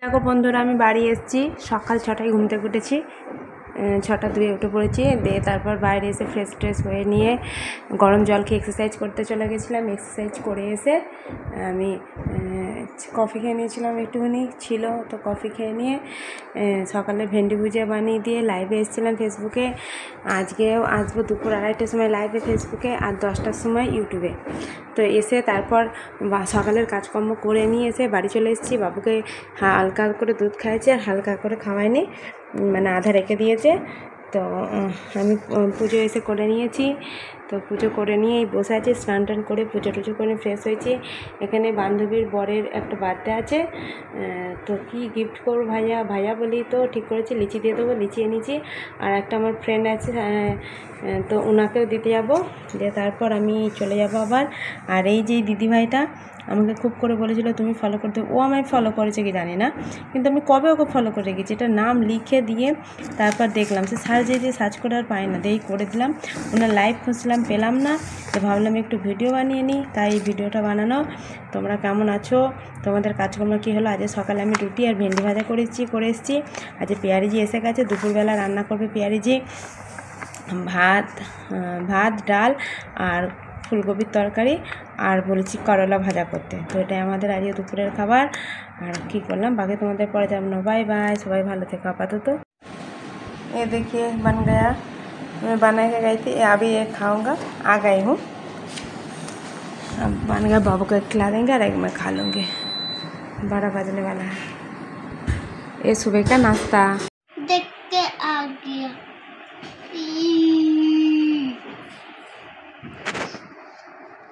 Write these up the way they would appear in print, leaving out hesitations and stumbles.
দেখো বন্ধুরা, আমি বাড়ি এসেছি সকাল 6টায় ঘুম থেকে উঠেছি। 6টা 2 উঠে পড়েছি। দিয়ে তারপর বাইরে এসে ফ্রেশ ট্রেশ হয়ে নিয়ে গরম জল খেয়ে এক্সারসাইজ করতে চলে গেছিলাম। এক্সারসাইজ করে এসে আমি কফি খেয়ে নিয়েছিলাম, একটুখানি ছিল তো কফি খেয়ে নিয়ে সকালে ভেন্ডি ভুজিয়া বানিয়ে দিয়ে লাইভে এসেছিলাম ফেসবুকে। আজকেও আসবো দুপুর 2:30টার সময় লাইভে ফেসবুকে, আর 10টার সময় ইউটিউবে। তো এসে তারপর সকালের কাজকর্ম করে নিয়ে এসে বাড়ি চলে এসেছি। বাবুকে হালকা করে দুধ খাইয়েছি আর হালকা করে খাওয়াইনি, মানে আধা রেখে দিয়েছে। তো আমি পুজো এসে করে নিয়েছি। তো পুজো করে নিয়েই বসে আছি, স্নান টান করে পুজো টুজো করে ফ্রেশ হয়েছি। এখানে বান্ধবীর বরের একটা বার্থডে আছে, তো কি গিফট করবো ভাইয়া বলি তো ঠিক করেছি লিচি দিয়ে দেবো, লিচি এনেছি। আর একটা আমার ফ্রেন্ড আছে, তো ওনাকেও দিতে যাবো, দিয়ে তারপর আমি চলে যাব আবার। আর এই যে দিদিভাইটা আমাকে খুব করে বলেছিল তুমি ফলো করতে, ও আমায় ফলো করেছে কি জানি না, কিন্তু আমি কবে ওকে ফলো করে রেখেছি, এটা নাম লিখে দিয়ে তারপর দেখলাম সে সার্চ করে আর পাই না, দিয়ে করে দিলাম। ওনার লাইভ খুঁজছিলাম, পেলাম না, তো ভাবলাম একটু ভিডিও বানিয়ে নিই, তাই ভিডিওটা বানানো। তোমরা কেমন আছো, তোমাদের কাজকর্ম কী হলো? আজ সকালে আমি রুটি আর ভেন্ডি ভাজা করে এসেছি। আজ পেয়ারিজি এসে গেছে, দুপুরবেলা রান্না করবে পেয়ারিজি, ভাত ডাল আর ফুলকপির তরকারি, আর বলেছি করলা ভাজা করতে। তো এটাই আমাদের আজকে দুপুরের খাবার। আর কী করলাম বাকি তোমাদের পরে যাব না। बाय बाय, সবাই ভালো থেকো আপাতত। ये देखिए बन गया, मैं बना के गई थी, अभी एक खाऊंगा, आ गई हूँ। अब बन गया, बाबू को एक खिला देंगे और एक मैं खा लूँगी। 12 बजने वाला है। ये सुबह का नाश्ता देख के आ गया।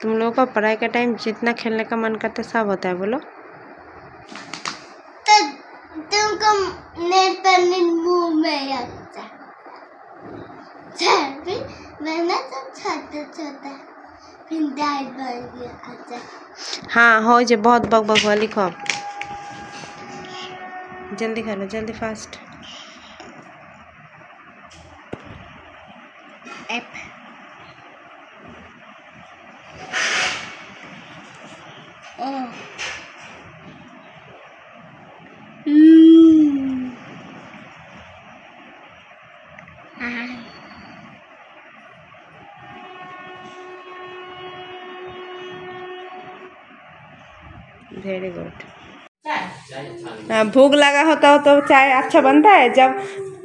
तुम लोगों का पढ़ाई का टाइम जितना खेलने का मन करता है सब होता है, बोलो। तो तुमको नेल पेंटिंग मुंह में आता है, फिर मैंने तो छोटा फिर डाल बन गया। अच्छा हाँ हो जे, बहुत बक बक वाली लिखो, जल्दी खा लो, जल्दी फास्ट। एप ओ वेरी गुड। भूख लगा होता हो तो चाय अच्छा बनता है, जब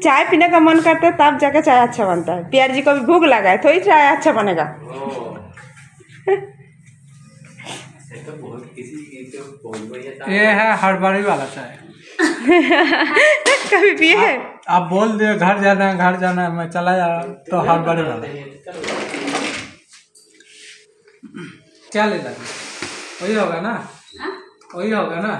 चाय पीने का मन करता है तब जाकर चाय अच्छा बनता है। प्यार जी को भी भूख लगा है तो ही चाय अच्छा बनेगा। ये है हड़बड़ी वाला चाय। कभी पिए है? आप बोल दिए घर जाना है, मैं चला जा रहा हूँ, तो हड़बड़ी वाला क्या ले लगे? वही होगा ना, वही होगा ना।